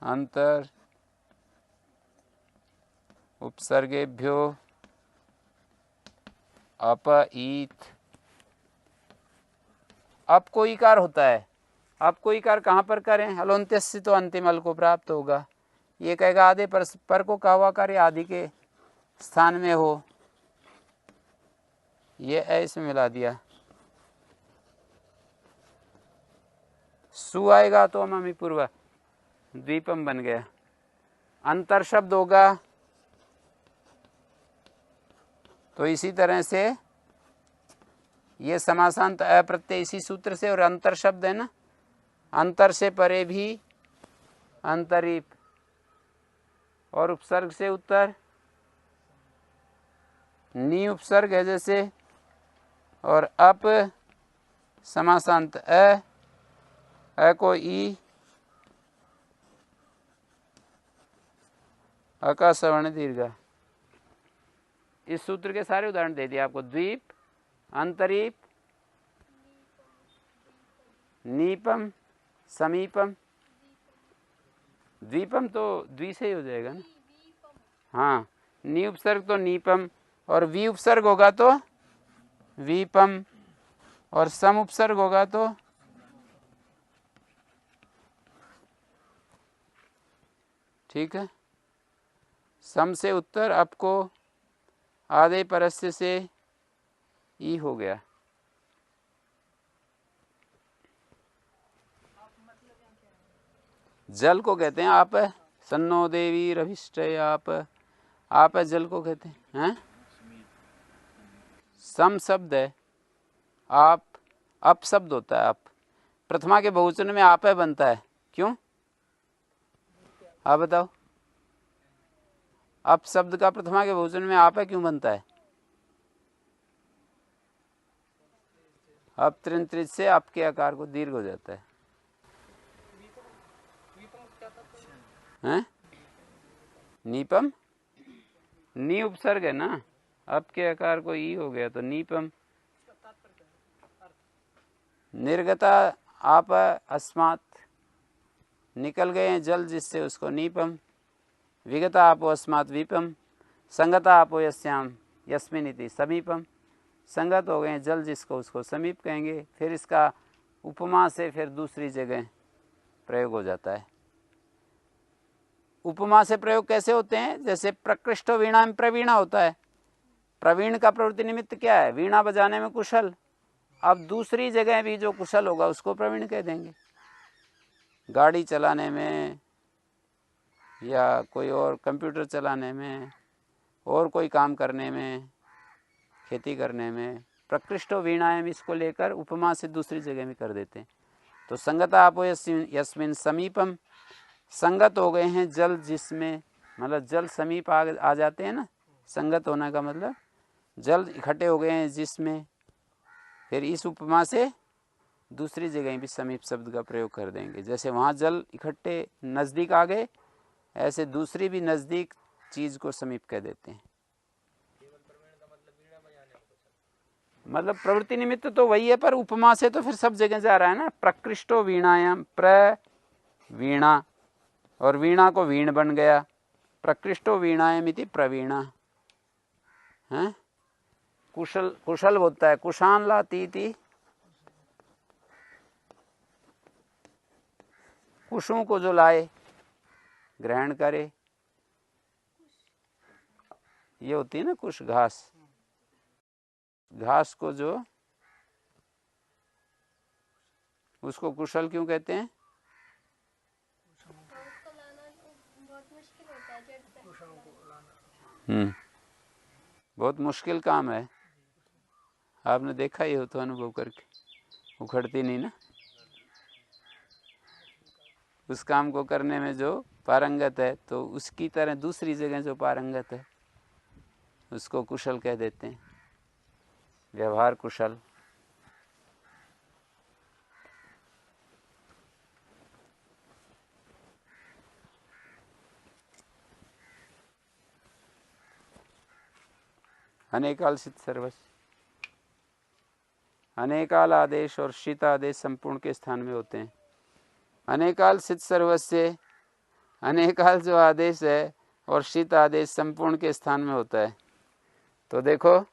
Speaker 1: अंतर उपसर्गेभ्यो अपईत। अप को इकार होता है, अप को इकार कहाँ पर करें? हलोन्त्य से तो अंतिम अल को प्राप्त होगा। ये कहेगा आधे पर को कहा हुआ कार्य आदि के स्थान में हो, ये ऐसे मिला दिया। सु आएगा तो अमी पूर्व द्वीपम बन गया। अंतर शब्द होगा तो इसी तरह से ये समासांत अप्रत्यय इसी सूत्र से, और अंतर शब्द है ना, अंतर से परे भी अंतरीप, और उपसर्ग से उत्तर नी उपसर्ग है जैसे, और अप समासांत अ को ई अका सवर्ण दीर्घ। इस सूत्र के सारे उदाहरण दे दिए आपको। द्वीप, अंतरीप, नीपम, समीपम। द्वीपम तो द्वि से ही हो जाएगा ना। हाँ, नी उपसर्ग तो नीपम, और वी उपसर्ग होगा तो वीपम, और सम उपसर्ग होगा तो ठीक है। सम से उत्तर आपको आधे परस्य से ई हो गया। जल को कहते हैं आप है, सन्नो देवी रभिष्ट आप है, जल को कहते हैं। सम शब्द है, आप अप शब्द होता है। आप प्रथमा के बहुवचन में आप है बनता है, क्यों आप बताओ? अप शब्द का प्रथमा के बहुवचन में आप है क्यों बनता है? अब त्रिंत्रित से आपके आकार को दीर्घ हो जाता है। हैं? नीपम, नी उपसर्ग है ना, अब के आकार को ई हो गया तो नीपम। निर्गता आप अस्मात्, निकल गए हैं जल जिससे उसको नीपम। विगता आपो अस्मात् वीपम। संगता आपो यस्याम यस्मिन इति समीपम। संगत हो गए जल जिसको उसको समीप कहेंगे। फिर इसका उपमा से फिर दूसरी जगह प्रयोग हो जाता है। उपमा से प्रयोग कैसे होते हैं? जैसे प्रकृष्टो वीणा में प्रवीणा होता है। प्रवीण का प्रवृत्ति निमित्त क्या है? वीणा बजाने में कुशल। अब दूसरी जगह भी जो कुशल होगा उसको प्रवीण कह देंगे। गाड़ी चलाने में या कोई और कंप्यूटर चलाने में और कोई काम करने में, खेती करने में, प्रकृष्टो वीणाएं इसको लेकर उपमा से दूसरी जगह में कर देते हैं। तो संगता आपो यस्मिन समीपम। संगत हो गए हैं जल जिसमें, मतलब जल समीप आ जाते हैं ना। संगत होने का मतलब जल इकट्ठे हो गए हैं जिसमें। फिर इस उपमा से दूसरी जगह भी समीप शब्द का प्रयोग कर देंगे। जैसे वहाँ जल इकट्ठे नज़दीक आ गए, ऐसे दूसरी भी नज़दीक चीज़ को समीप कह देते हैं। मतलब प्रवृत्ति निमित्त तो वही है, पर उपमा से तो फिर सब जगह जा रहा है ना। प्रकृष्टो वीणायाम, प्रवीणा, और वीणा को वीण बन गया। प्रकृष्टो वीणायाम इति प्रवीणा है। कुशल, कुशल होता है। कुशान लाती थी, कुशों को जो लाए, ग्रहण करे, ये होती है ना कुश, घास। घास को जो, उसको कुशल क्यों कहते हैं? बहुत मुश्किल काम है। आपने देखा ही हो तो अनुभव करके, उखड़ती नहीं ना। उस काम को करने में जो पारंगत है, तो उसकी तरह दूसरी जगह जो पारंगत है उसको कुशल कह देते हैं। व्यवहार कुशल। अनेकाल सिद्ध सर्वस्व। अनेकाल आदेश और शीत आदेश संपूर्ण के स्थान में होते हैं। अनेकाल सिद्ध सर्वस्व, अनेकाल जो आदेश है और शीत आदेश संपूर्ण के स्थान में होता है। तो देखो,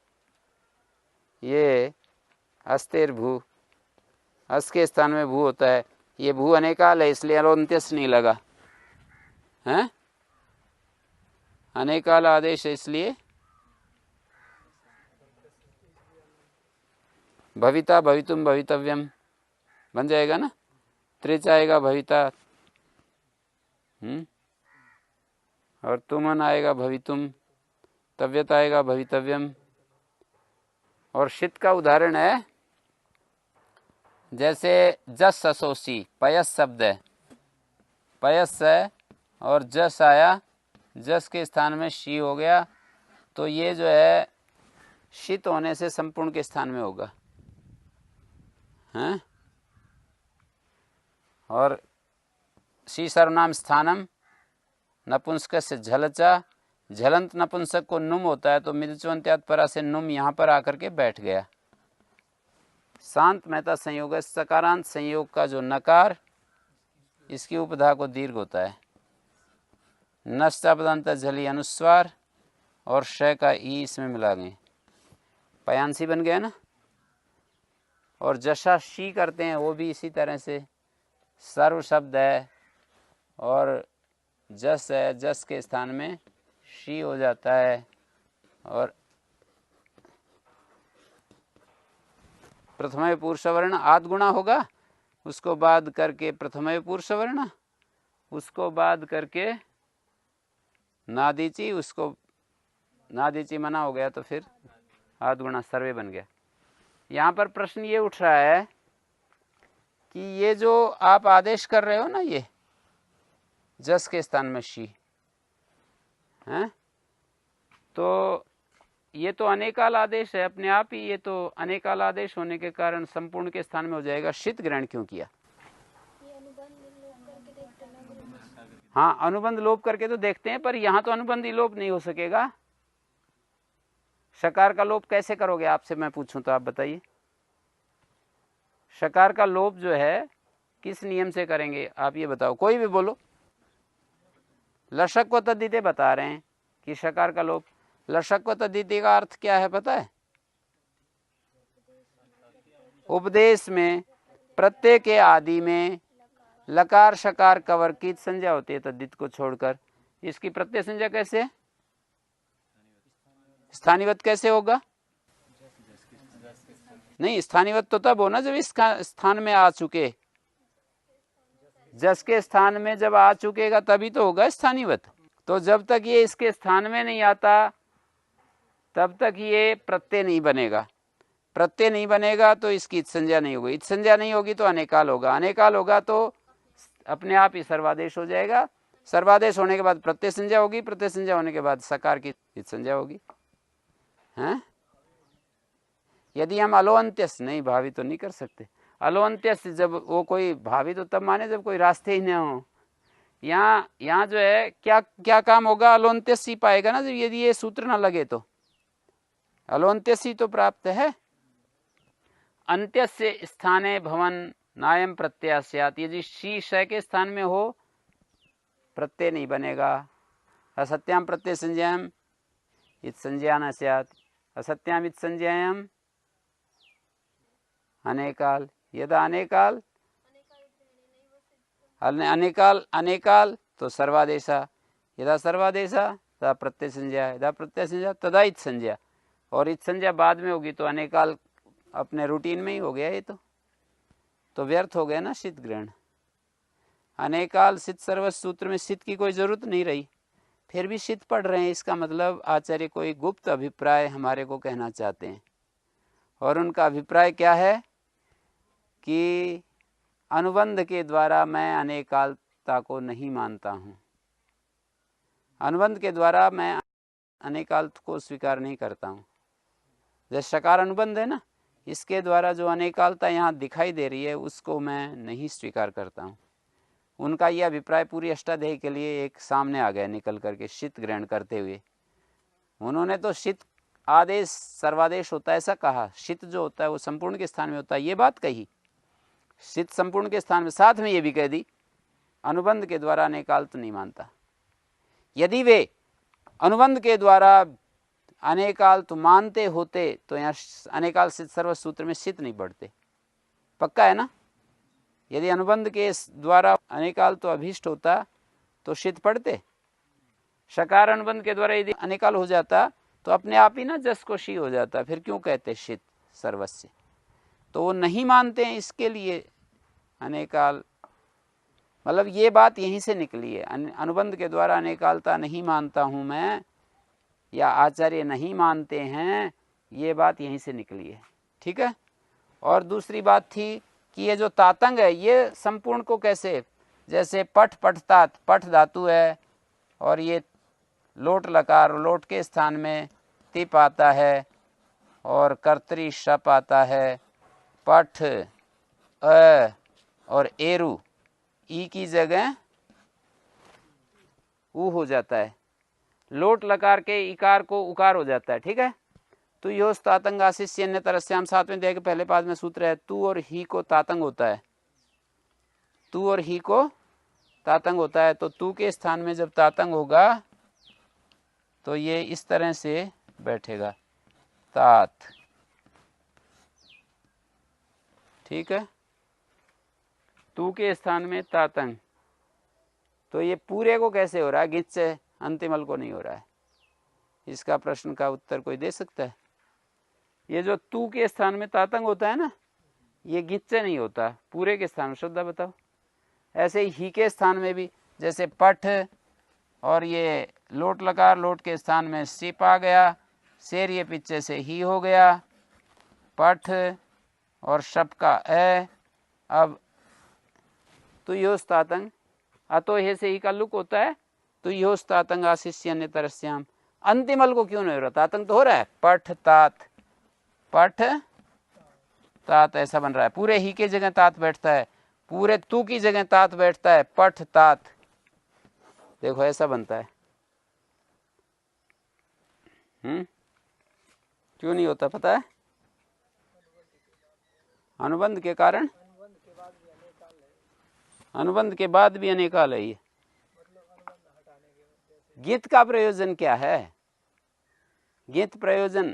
Speaker 1: ये अस्तेर भू, अस के स्थान में भू होता है। ये भू अनेकाल है, इसलिए अलोन्त्यस नहीं लगा है। अनेकाल आदेश है, इसलिए भविता भवितुम भवितव्यम बन जाएगा ना। त्रिच आएगा भविता, और तुमन आएगा भवितुम, तव्यत आएगा भवितव्यम। और शीत का उदाहरण है, जैसे जस असोसी, पयस शब्द है, पयस है और जस आया, जस के स्थान में शी हो गया, तो ये जो है शीत होने से संपूर्ण के स्थान में होगा हैं। और शी सर्वनाम स्थानम, नपुंसक से झलचा, झलंत नपुंसक को नुम होता है, तो मिदचवंत्यात परा से नुम यहाँ पर आकर के बैठ गया। शांत मेहता संयोग, सकारांत संयोग का जो नकार, इसकी उपधा को दीर्घ होता है। नष्टापदांत झली अनुस्वार और श का ई इसमें मिला गए, पयांसी बन गया ना। और जशा शी करते हैं, वो भी इसी तरह से सर्व शब्द है और जस है, जस के स्थान में शी हो जाता है। और प्रथम पुरुष वर्ण आद गुणा होगा, उसको बाद करके प्रथम पुरुष वर्ण, उसको बाद करके नादीची, उसको नादीची मना हो गया, तो फिर आद गुणा सर्वे बन गया। यहाँ पर प्रश्न ये उठ रहा है कि ये जो आप आदेश कर रहे हो ना, ये जस के स्थान में शी है, तो ये तो अनेकाल आदेश है अपने आप ही। ये तो अनेकाल आदेश होने के कारण संपूर्ण के स्थान में हो जाएगा। शीत ग्रहण क्यों किया? हाँ, अनुबंध लोप करके तो देखते हैं, पर यहाँ तो अनुबंध ही लोप नहीं हो सकेगा। शकार का लोप कैसे करोगे आपसे मैं पूछूं तो आप बताइए। शकार का लोप जो है किस नियम से करेंगे आप ये बताओ, कोई भी बोलो। लशक व तद्धिते बता रहे हैं कि शकार का लोप। लशक व तद्धिते का अर्थ क्या है पता है? उपदेश में प्रत्यय के आदि में लकार शकार कवर की संज्ञा होती है तद्धित को छोड़कर। इसकी प्रत्यय संज्ञा कैसे है? स्थानीवत कैसे होगा? नहीं, स्थानीवत तो तब हो ना जब इस स्थान में आ चुके, जस के स्थान में जब आ चुकेगा तभी तो होगा स्थानीवत। तो जब तक ये इसके स्थान में नहीं आता तब तक ये प्रत्यय नहीं बनेगा। प्रत्यय नहीं बनेगा तो इसकी इत संज्ञा नहीं होगी। इत संज्ञा नहीं होगी तो अनेकाल होगा। अनेकाल होगा तो अपने आप ही सर्वादेश हो जाएगा। सर्वादेश होने के बाद प्रत्यय संज्ञा होगी। प्रत्यय संज्ञा होने के बाद सकार की इत संज्ञा होगी। हैं? यदि हम अलोअंत्यस नहीं, भावी तो नहीं कर सकते। अलोअंत्यस जब वो कोई भावी तो तब माने जब कोई रास्ते ही न हो। यहाँ जो है क्या क्या काम होगा? अलोअंत्यस ही पाएगा ना, जब यदि ये सूत्र ना लगे तो अलोअंत्यस ही तो प्राप्त है। अंत्यस्य स्थाने भवन नायम प्रत्यय स्यात्। यदि शी श के स्थान में हो प्रत्यय नहीं बनेगा। असत्याम प्रत्यय संज्ञायाम इत संज्ञा न स्यात्। असत्याम इत संज्ञायाम अनेकाल। यदा अनेकाल अनेकाल तो सर्वादेशा। यदा सर्वादेशा तदा प्रत्यय संज्ञा। यदा प्रत्यय संज्ञा तदा इत संज्ञा। और इत संज्ञा बाद में होगी तो अनेकाल अपने रूटीन में ही हो गया। ये तो व्यर्थ हो गया ना शीत ग्रहण। अनेकाल सित सर्वस्व सूत्र में शीत की कोई जरूरत नहीं रही, फिर भी शीत पढ़ रहे हैं। इसका मतलब आचार्य कोई गुप्त अभिप्राय हमारे को कहना चाहते हैं। और उनका अभिप्राय क्या है कि अनुबंध के द्वारा मैं अनेकालता को नहीं मानता हूँ। अनुबंध के द्वारा मैं अनेकाल को स्वीकार नहीं करता हूँ। जैसे शकार अनुबंध है ना, इसके द्वारा जो अनेकालता यहाँ दिखाई दे रही है उसको मैं नहीं स्वीकार करता हूँ। उनका यह अभिप्राय पूरी अष्टाध्यायी के लिए एक सामने आ गया निकल करके शीत ग्रहण करते हुए। उन्होंने तो शीत आदेश सर्वादेश होता है ऐसा कहा। शीत जो होता है वो संपूर्ण के स्थान में होता है, ये बात कही। शीत संपूर्ण के स्थान में, साथ में ये भी कह दी अनुबंध के द्वारा अनेकाल तो नहीं मानता। यदि वे अनुबंध के द्वारा अनेकाल तो मानते होते तो यहाँ अनेकाल सिद्ध सर्व सूत्र में शीत नहीं बढ़ते। पक्का है ना? यदि अनुबंध के द्वारा अनेकाल तो अभीष्ट होता तो शीत पढ़ते। शकार अनुबंध के द्वारा यदि अनेकाल हो जाता तो अपने आप ही ना जस को शी हो जाता। फिर क्यों कहते शीत सर्वस्य? तो वो नहीं मानते हैं, इसके लिए अनेकाल। मतलब ये बात यहीं से निकली है। अनुबंध के द्वारा अनेकालता नहीं मानता हूँ मैं, या आचार्य नहीं मानते हैं, ये बात यहीं से निकली है। ठीक है। और दूसरी बात थी कि ये जो तातंग है ये संपूर्ण को कैसे, जैसे पठ पठतात, पठ धातु है और ये लोट लकार, लोट के स्थान में तिप आता है और कर्तरी शप आता है। पठ अ और एरु ई की जगह ऊ हो जाता है। लोट लकार के इकार को उकार हो जाता है। ठीक है। तो यो तातंग आशिष्य अन्य तरस्याम 7वें अध्याय के पहले पाद में सूत्र है। तू और ही को तातंग होता है। तू और ही को तातंग होता है। तो तू के स्थान में जब तातंग होगा तो ये इस तरह से बैठेगा, तात। ठीक है। तू के स्थान में तातंग, तो ये पूरे को कैसे हो रहा है? गिच से अंतिमल को नहीं हो रहा है। इसका प्रश्न का उत्तर कोई दे सकता है? ये जो तू के स्थान में तातंग होता है ना, ये गिच से नहीं होता, पूरे के स्थान में। श्रद्धा बताओ। ऐसे ही के स्थान में भी, जैसे पठ और ये लोट लकार, लोट के स्थान में सिप आ गया, शेर ये पीछे से ही हो गया, पठ और शप का ए। अब तो योस तातंग, अतो हे से ही का लुक होता है। तो योस तातंग आशिष्य अन्य तरस्याम। अंतिमल को क्यों नहीं हो रहा? तातंग तो हो रहा है। पठ तात, पठ तात ऐसा बन रहा है। पूरे ही के जगह तात बैठता है, पूरे तू की जगह तात बैठता है। पठ तात, देखो ऐसा बनता है। क्यों नहीं होता पता है? अनुबंध के कारण, अनुबंध के बाद भी अनेकाल है। ये गीत का प्रयोजन क्या है? गीत प्रयोजन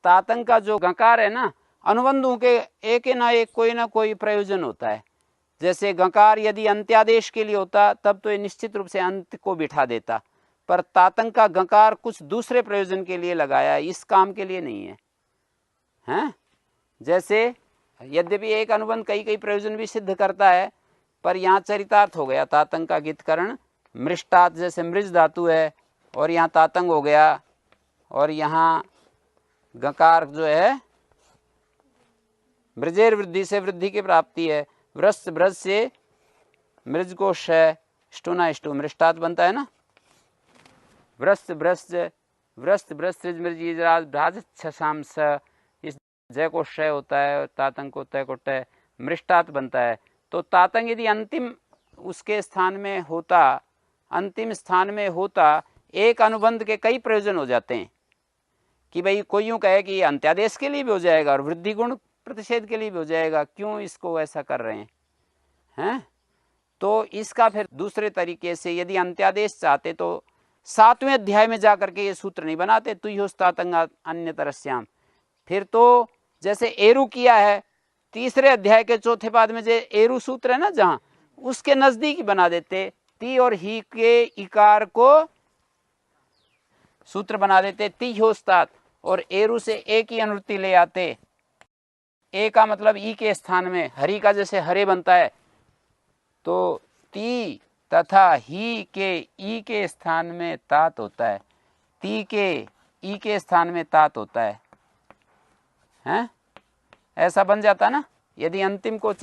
Speaker 1: तातंग का जो गकार है ना, अनुबंधों के एक ना कोई प्रयोजन होता है। जैसे गकार यदि अंत्यादेश के लिए होता तब तो ये निश्चित रूप से अंत को बिठा देता, पर तातंग का गकार कुछ दूसरे प्रयोजन के लिए लगाया है, इस काम के लिए नहीं है, हैं? जैसे यद्यपि एक अनुबंध कई कई प्रयोजन भी सिद्ध करता है, पर यहाँ चरितार्थ हो गया तातंग का गीतकरण। मृष्टात जैसे मृज धातु है और यहाँ तातंग हो गया, और यहाँ गकार जो है मृजेर वृद्धि से वृद्धि की प्राप्ति है। व्रस्त ब्रज से मृज को श स्टुना स्टु मृष्टात बनता है ना। व्रस्त ब्रज व्रस्त ब्रज मृज छाम स, इस जय को श होता है, तातंग को तय को टय, मृष्टात बनता है। तो तातंग यदि अंतिम उसके स्थान में होता, अंतिम स्थान में होता, एक अनुबंध के कई प्रयोजन हो जाते हैं कि भाई कोई यूं कहे कि अंत्यादेश के लिए भी हो जाएगा और वृद्धि गुण प्रतिषेध के लिए भी हो जाएगा, क्यों इसको ऐसा कर रहे हैं? तो इसका फिर दूसरे तरीके से यदि अंत्यादेश चाहते तो 7वें अध्याय में जाकर के ये सूत्र नहीं बनाते, तुह्योस्तातंग अन्य तरस्याम। फिर तो जैसे एरु किया है, तीसरे अध्याय के चौथे पाद में जो एरु सूत्र है ना, जहां उसके नजदीक ही बना देते, ती और ही के इकार को सूत्र बना देते तिह्योस्तात, और एरु से एक ही अनुवृत्ति ले आते। ए का मतलब ई के स्थान में, हरि का जैसे हरे बनता है, तो ती तथा ही के ई के स्थान में तात होता है, ती के ई के स्थान में तात होता है, हैं? ऐसा बन जाता ना। यदि अंतिम को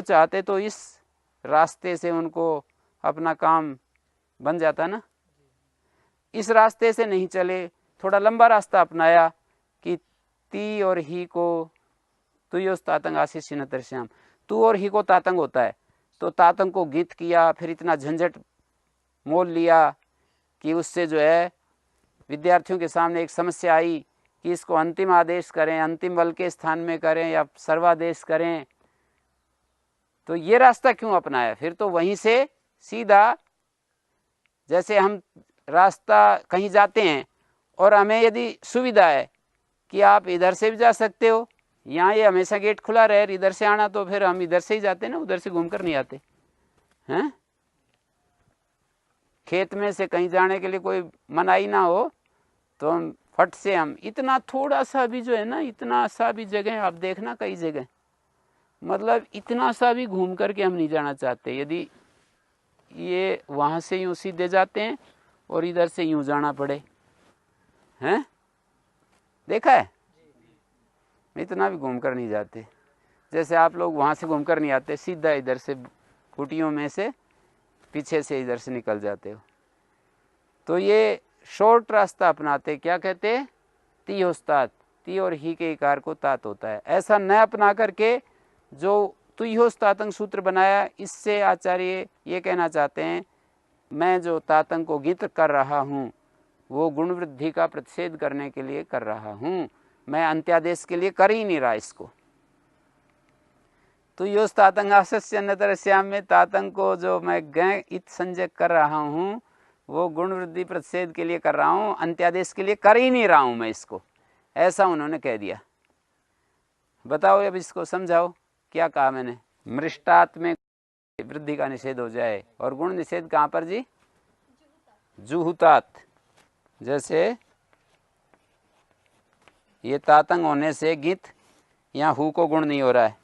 Speaker 1: चाहते तो इस रास्ते से उनको अपना काम बन जाता ना। इस रास्ते से नहीं चले, थोड़ा लंबा रास्ता अपनाया कि ती और ही को तुयोस तातंग आशीष नतरश्याम, तू और ही को तातंग होता है, तो तातंग को गीत किया, फिर इतना झंझट मोल लिया कि उससे जो है विद्यार्थियों के सामने एक समस्या आई कि इसको अंतिम आदेश करें, अंतिम बल के स्थान में करें या सर्वादेश करें। तो ये रास्ता क्यों अपनाया? फिर तो वहीं से सीधा, जैसे हम रास्ता कहीं जाते हैं और हमें यदि सुविधा है कि आप इधर से भी जा सकते हो, यहाँ ये हमेशा गेट खुला रहे, इधर से आना, तो फिर हम इधर से ही जाते ना, उधर से घूमकर नहीं आते हैं। खेत में से कहीं जाने के लिए कोई मनाही ना हो तो हम फट से हम इतना थोड़ा सा भी जो है ना, इतना सा भी जगह आप देखना, कई जगह मतलब इतना सा भी घूम करके हम नहीं जाना चाहते। यदि ये वहाँ से यूँ सीधे जाते हैं और इधर से यूँ जाना पड़े, हैं? देखा है? इतना भी घूमकर नहीं जाते। जैसे आप लोग वहाँ से घूमकर नहीं आते, सीधा इधर से कुटियों में से पीछे से इधर से निकल जाते हो। तो ये शॉर्ट रास्ता अपनाते, क्या कहते? ती होस्तात, ती और ही के इकार को तात होता है। ऐसा न अपना करके जो तुह्योस्तातंग सूत्र बनाया, इससे आचार्य ये कहना चाहते हैं, मैं जो तातंग को गीत कर रहा हूँ वो गुण वृद्धि का प्रतिषेध करने के लिए कर रहा हूँ, मैं अंत्यादेश के लिए कर ही नहीं रहा इसको। तुह्योस्तातंग आसस्य अन्यतरस्याम में तातंग को जो मैं गय इत संजय कर रहा हूँ वो गुण वृद्धि प्रतिषेध के लिए कर रहा हूँ, अंत्यादेश के लिए कर ही नहीं रहा हूँ मैं इसको, ऐसा उन्होंने कह दिया। बताओ अब इसको समझाओ, क्या कहा मैंने? मृष्टात में वृद्धि का निषेध हो जाए, और गुण निषेध कहाँ पर जी? जुहुतात। जैसे ये तातंग होने से गीत, यहाँ हु को गुण नहीं हो रहा है,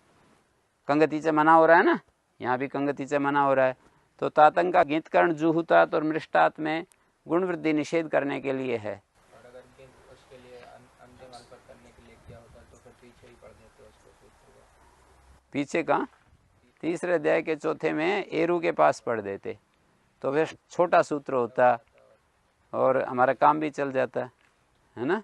Speaker 1: कंगति से मना हो रहा है ना, यहाँ भी कंगति से मना हो रहा है, तो तातंग का गीतकरण जुहुतात और मृष्टात में गुण वृद्धि निषेध करने के लिए है।
Speaker 2: और अगर उसके लिए अंतिम अल्प करने के लिए क्या होता तो फिर पीछे ही पढ़ देते उसको सूत्र।
Speaker 1: पीछे का तीसरे अध्याय के चौथे में एरु के पास पढ़ देते तो फिर छोटा सूत्र होता और हमारा काम भी चल जाता है ना।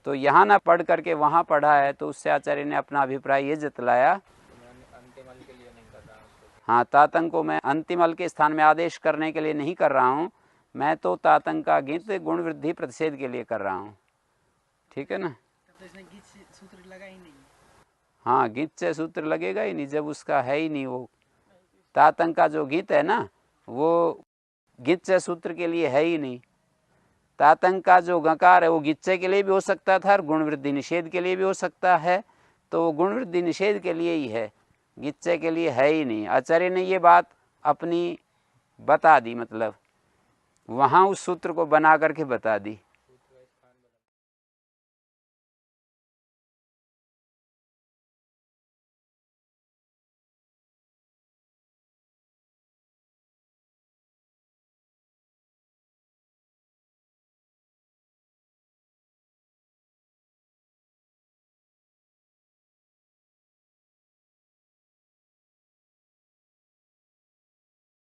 Speaker 1: तो यहाँ ना पढ़ करके वहाँ पढ़ा है, तो उससे आचार्य ने अपना अभिप्राय ये जतलाया,
Speaker 2: अंतिम अल के लिए नहीं कर रहा उसको।
Speaker 1: हाँ, तातंग को मैं अंतिम अल के स्थान में आदेश करने के लिए नहीं कर रहा हूँ, मैं तो तातंग का गीत गुण वृद्धि प्रतिषेध के लिए कर रहा हूँ। ठीक है ना।
Speaker 3: तो इसमें गिच सूत्र लगा ही नहीं।
Speaker 1: हाँ, गिच से सूत्र लगेगा ही नहीं जब उसका है ही नहीं। वो तातंग का जो गीत है ना, वो गिच्चे सूत्र के लिए है ही नहीं। तातंग का जो गकार है वो गिच्चे के लिए भी हो सकता था और गुण वृद्धि निषेध के लिए भी हो सकता है, तो वो गुण वृद्धि निषेध के लिए ही है, गिच्चे के लिए है ही नहीं। आचार्य ने ये बात अपनी बता दी, मतलब वहाँ उस सूत्र को बना करके बता दी।